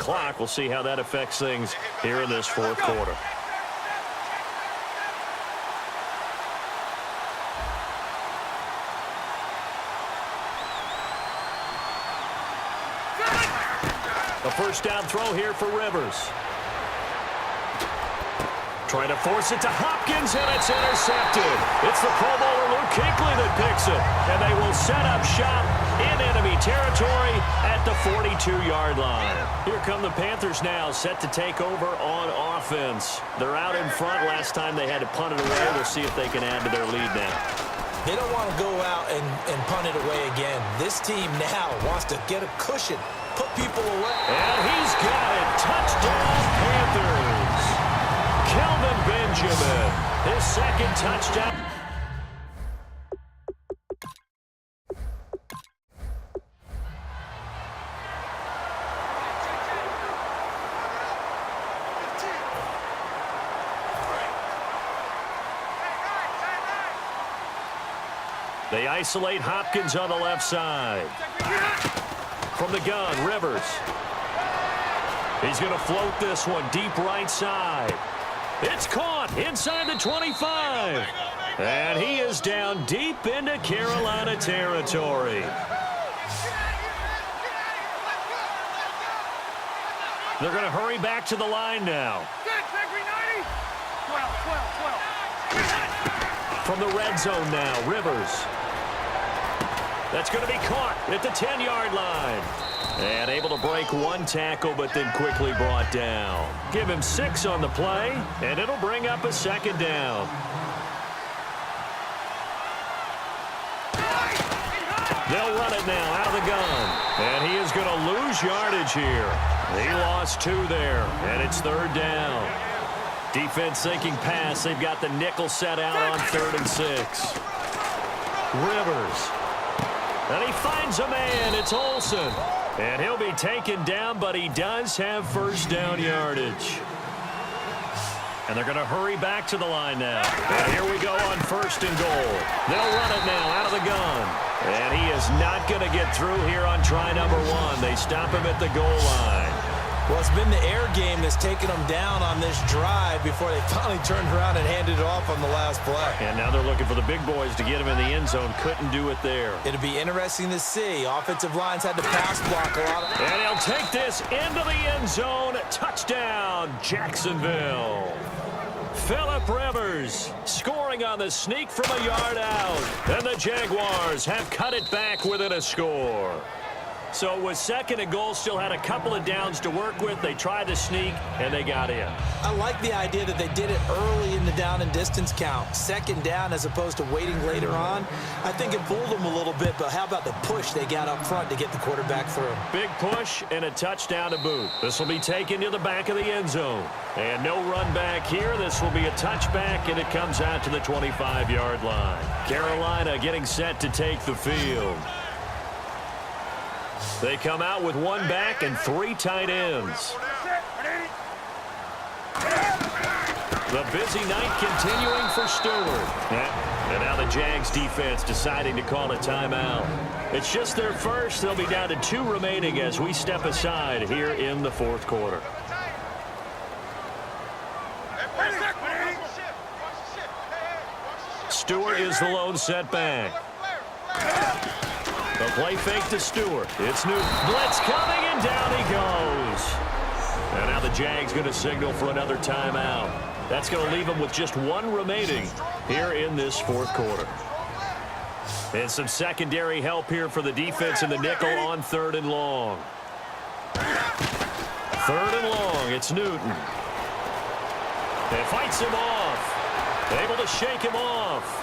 clock. We'll see how that affects things here in this fourth quarter. A first down throw here for Rivers. Trying to force it to Hopkins, and it's intercepted. It's the Pro Bowler Luke Kuechly that picks it, and they will set up shop in enemy territory at the 42-yard line. Here come the Panthers now, set to take over on offense. They're out in front. Last time they had to punt it away. We'll see if they can add to their lead now. They don't want to go out and punt it away again. This team now wants to get a cushion, put people away. And he's got it. Touchdown, Panthers. Kelvin Benjamin, his second touchdown. They isolate Hopkins on the left side. From the gun, Rivers. He's going to float this one deep right side. It's caught inside the 25. And he is down deep into Carolina territory. They're going to hurry back to the line now. From the red zone now, Rivers. That's going to be caught at the 10-yard line. And able to break one tackle, but then quickly brought down. Give him 6 on the play, and it'll bring up a second down. They'll run it now out of the gun. And he is going to lose yardage here. He lost 2 there, and it's third down. Defense thinking pass. They've got the nickel set out on 3rd and 6. Rivers. And he finds a man. It's Olsen. And he'll be taken down, but he does have first down yardage. And they're going to hurry back to the line now. And here we go on 1st and goal. They'll run it now out of the gun. And he is not going to get through here on try number 1. They stop him at the goal line. Well, it's been the air game that's taken them down on this drive before they finally turned around and handed it off on the last play. And now they're looking for the big boys to get him in the end zone. Couldn't do it there. It'll be interesting to see. Offensive lines had to pass block a lot. And he'll take this into the end zone. Touchdown, Jacksonville. Phillip Rivers scoring on the sneak from a yard out. And the Jaguars have cut it back within a score. So it was 2nd and goal, still had a couple of downs to work with. They tried to sneak, and they got in. I like the idea that they did it early in the down and distance count. 2nd down as opposed to waiting later on. I think it fooled them a little bit, but how about the push they got up front to get the quarterback through? Big push and a touchdown to boot. This will be taken to the back of the end zone. And no run back here. This will be a touchback, and it comes out to the 25-yard line. Carolina getting set to take the field. They come out with 1 back and 3 tight ends. The busy night continuing for Stewart. And now the Jags defense deciding to call a timeout. It's just their first. They'll be down to 2 remaining as we step aside here in the 4th quarter. Stewart is the lone setback. The play fake to Stewart. It's Newton. Blitz coming, and down he goes. And now the Jags going to signal for another timeout. That's going to leave them with just 1 remaining here in this 4th quarter. And some secondary help here for the defense in the nickel on 3rd and long. 3rd and long. It's Newton. They fights him off. Able to shake him off.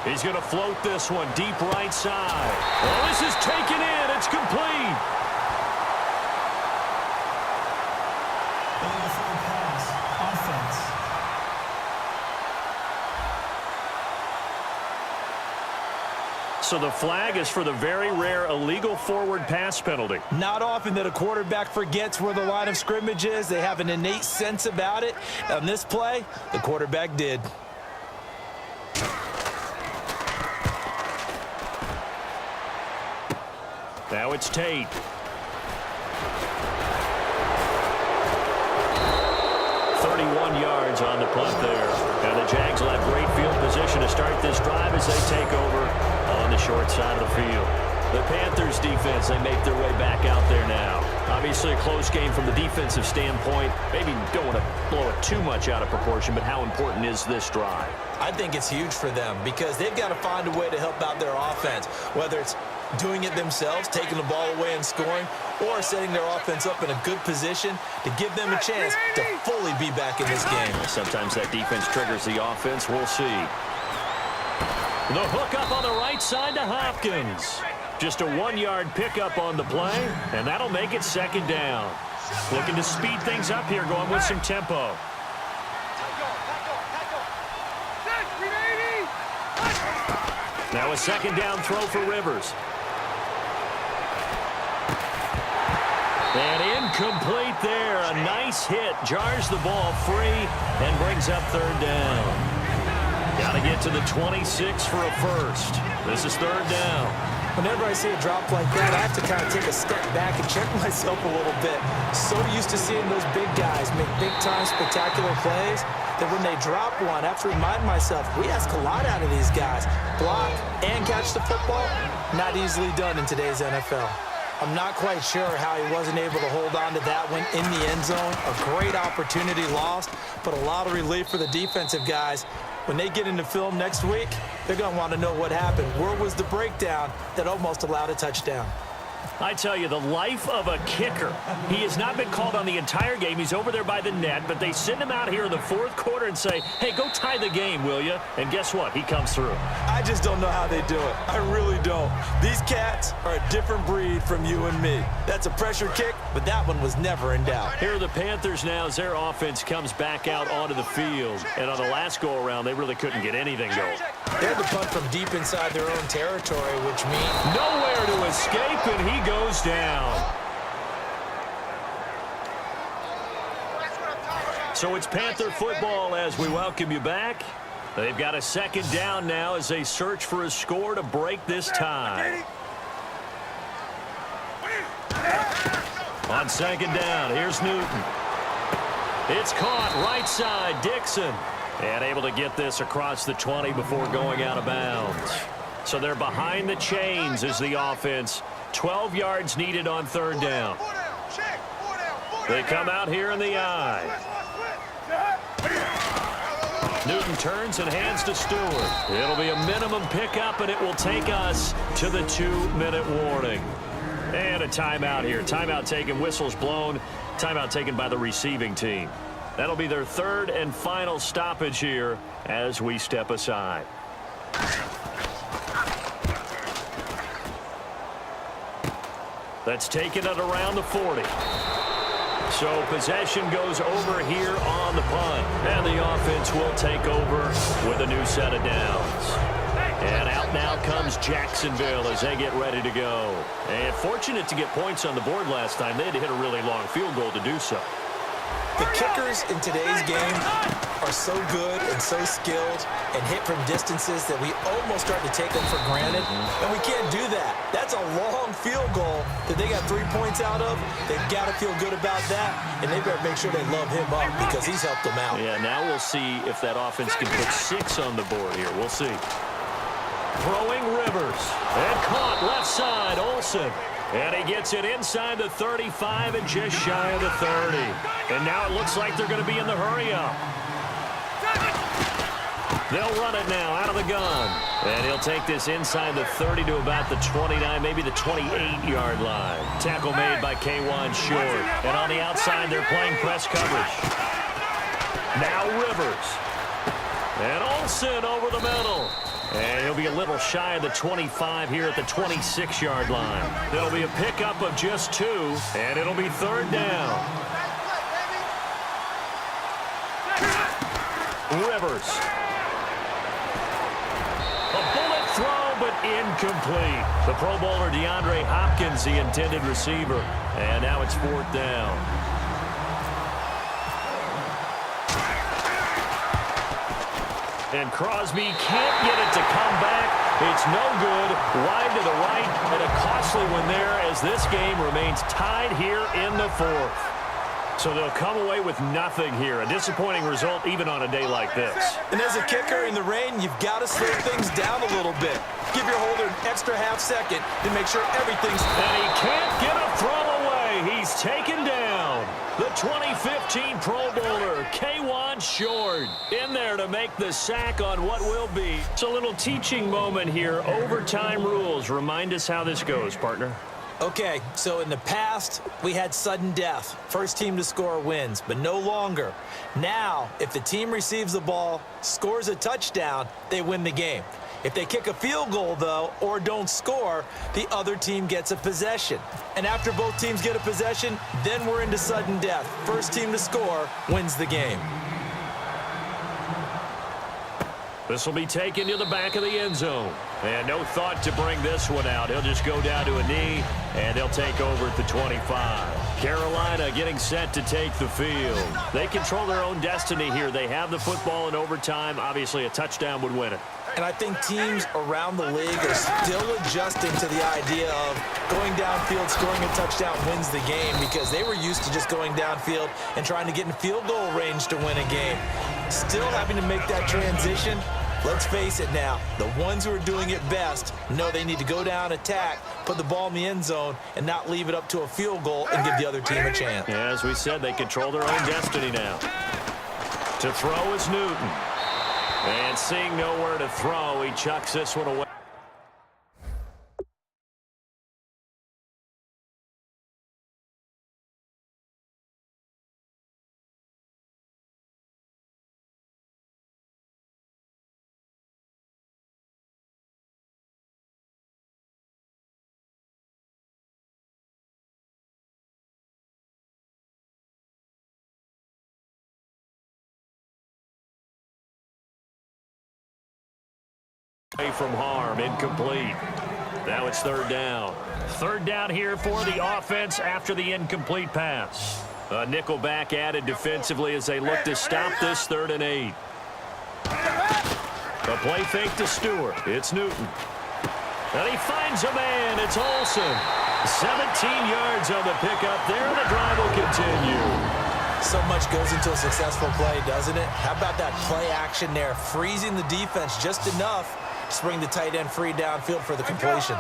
He's going to float this one deep right side. Oh, this is taken in. It's complete. So the flag is for the very rare illegal forward pass penalty. Not often that a quarterback forgets where the line of scrimmage is. They have an innate sense about it. On this play, the quarterback did. Now it's Tate. 1 yards on the punt there. And the Jags will have great field position to start this drive as they take over on the short side of the field. The Panthers defense, they make their way back out there now. Obviously a close game from the defensive standpoint. Maybe don't want to blow it too much out of proportion, but how important is this drive? I think it's huge for them because they've got to find a way to help out their offense, whether it's doing it themselves, taking the ball away and scoring, or setting their offense up in a good position to give them a chance to fully be back in this game. Sometimes that defense triggers the offense. We'll see. The hook up on the right side to Hopkins. Just a 1-yard pickup on the play, and that'll make it 2nd down. Looking to speed things up here, going with some tempo. Now a 2nd down throw for Rivers. And incomplete there. A nice hit. Jars the ball free and brings up 3rd down. Got to get to the 26 for a first. This is 3rd down. Whenever I see a drop like that, I have to kind of take a step back and check myself a little bit. So used to seeing those big guys make big-time spectacular plays that when they drop one, I have to remind myself, we ask a lot out of these guys. Block and catch the football, not easily done in today's NFL. I'm not quite sure how he wasn't able to hold on to that one in the end zone. A great opportunity lost, but a lot of relief for the defensive guys. When they get into film next week, they're going to want to know what happened. Where was the breakdown that almost allowed a touchdown? I tell you, the life of a kicker. He has not been called on the entire game. He's over there by the net, but they send him out here in the 4th quarter and say, hey, go tie the game, will you? And guess what? He comes through. I just don't know how they do it. I really don't. These cats are a different breed from you and me. That's a pressure kick, but that one was never in doubt. Here are the Panthers now as their offense comes back out onto the field. And on the last go-around, they really couldn't get anything going. They had to punt from deep inside their own territory, which means nowhere to escape, and he goes down. So it's Panther football as we welcome you back. They've got a 2nd down now as they search for a score to break this tie. On 2nd down, here's Newton. It's caught right side, Dixon. And able to get this across the 20 before going out of bounds. So they're behind the chains as the offense. 12 yards needed on 3rd down. They come out here in the I. Newton turns and hands to Stewart. It'll be a minimum pickup, and it will take us to the 2-minute warning. And a timeout here. Timeout taken, whistles blown. Timeout taken by the receiving team. That'll be their 3rd and final stoppage here as we step aside. That's taken at around the 40. So possession goes over here on the punt. And the offense will take over with a new set of downs. And out now comes Jacksonville as they get ready to go. And fortunate to get points on the board last time. They had to hit a really long field goal to do so. The kickers in today's game are so good and so skilled and hit from distances that we almost start to take them for granted, and we can't do that. That's a long field goal that they got 3 points out of. They've got to feel good about that, and they better make sure they love him up because he's helped them out. Yeah, now we'll see if that offense can put 6 on the board here. We'll see. Throwing Rivers. And caught left side, Olsen. And he gets it inside the 35 and just shy of the 30. And now it looks like they're going to be in the hurry-up. They'll run it now out of the gun. And he'll take this inside the 30 to about the 29, maybe the 28-yard line. Tackle made by K'Wan Short. And on the outside, they're playing press coverage. Now Rivers. And Olsen over the middle. And he'll be a little shy of the 25 here at the 26-yard line. It'll be a pickup of just 2, and it'll be 3rd down. Rivers. A bullet throw, but incomplete. The Pro Bowler DeAndre Hopkins, the intended receiver. And now it's 4th down. And Crosby can't get it to come back. It's no good. Wide to the right, and a costly one there as this game remains tied here in the 4th. So they'll come away with nothing here. A disappointing result even on a day like this. And as a kicker in the rain, you've got to slow things down a little bit. Give your holder an extra half second to make sure everything's... And he can't get a throw away. He's taken down. The 2015 Pro Bowler, Kawann Short, in there to make the sack on what will be. It's a little teaching moment here. Overtime rules. Remind us how this goes, partner. Okay, so in the past, we had sudden death. First team to score wins, but no longer. Now, if the team receives the ball, scores a touchdown, they win the game. If they kick a field goal, though, or don't score, the other team gets a possession. And after both teams get a possession, then we're into sudden death. First team to score wins the game. This will be taken to the back of the end zone. And no thought to bring this one out. He'll just go down to a knee, and they'll take over at the 25. Carolina getting set to take the field. They control their own destiny here. They have the football in overtime. Obviously, a touchdown would win it. And I think teams around the league are still adjusting to the idea of going downfield, scoring a touchdown wins the game, because they were used to just going downfield and trying to get in field goal range to win a game. Still having to make that transition. Let's face it now, the ones who are doing it best know they need to go down, attack, put the ball in the end zone, and not leave it up to a field goal and give the other team a chance. Yeah, as we said, they control their own destiny now. To throw is Newton. And seeing nowhere to throw, he chucks this one away. Away from harm, incomplete. Now it's third down. Third down here for the offense after the incomplete pass. A nickel back added defensively as they look to stop this 3rd and 8. A play fake to Stewart. It's Newton. And he finds a man. It's Olsen. 17 yards on the pickup there. The drive will continue. So much goes into a successful play, doesn't it? How about that play action there, freezing the defense just enough to bring the tight end free downfield for the completion.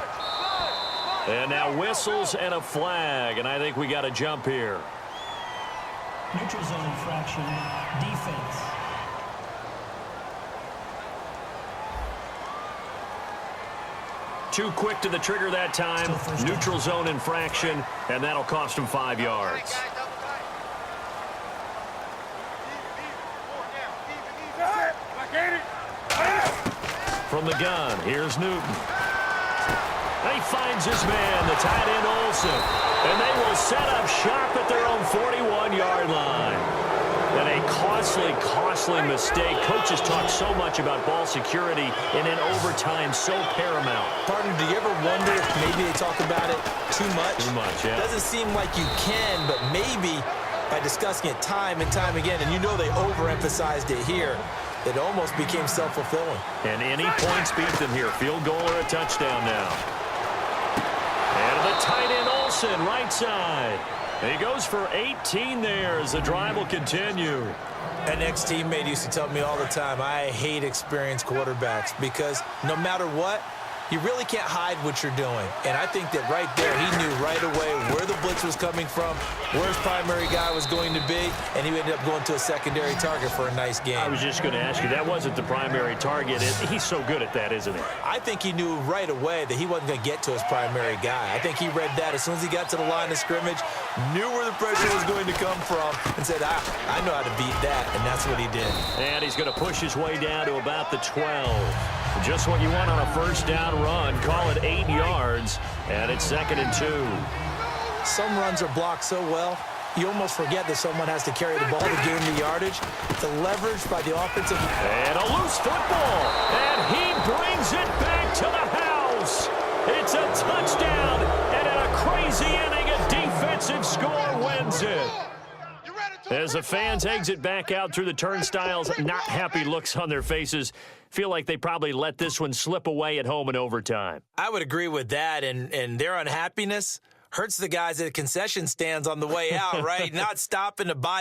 And now whistles and a flag, and I think we got a jump here. Neutral zone infraction, defense. Too quick to the trigger that time. Neutral zone infraction, and that'll cost him 5 yards. From the gun, here's Newton. And he finds his man, the tight end Olsen. And they will set up shop at their own 41-yard line. And a costly mistake. Coaches talk so much about ball security, and in overtime, so paramount. Partner, do you ever wonder if maybe they talk about it too much? Too much, yeah. Doesn't seem like you can, but maybe by discussing it time and time again, and you know they overemphasized it here, it almost became self-fulfilling. And any points beat them here. Field goal or a touchdown now. And the tight end Olsen, right side. And he goes for 18 there as the drive will continue. An ex-teammate used to tell me all the time, I hate experienced quarterbacks because no matter what, you really can't hide what you're doing. And I think that right there, he knew right away where the blitz was coming from, where his primary guy was going to be, and he ended up going to a secondary target for a nice game. I was just going to ask you, that wasn't the primary target. He's so good at that, isn't he? I think he knew right away that he wasn't going to get to his primary guy. I think he read that as soon as he got to the line of scrimmage, knew where the pressure was going to come from, and said, I know how to beat that, and that's what he did. And he's going to push his way down to about the 12. Just what you want on a first down run. Call it 8 yards, and it's 2nd and 2. Some runs are blocked so well, you almost forget that someone has to carry the ball to gain the yardage. The leverage by the offensive. And a loose football, and he brings it back to the house. It's a touchdown, and in a crazy inning, a defensive score wins it. As the fans exit back out through the turnstiles, not happy looks on their faces. Feel like they probably let this one slip away at home in overtime. I would agree with that, and their unhappiness hurts the guys at the concession stands on the way out, right? Not stopping to buy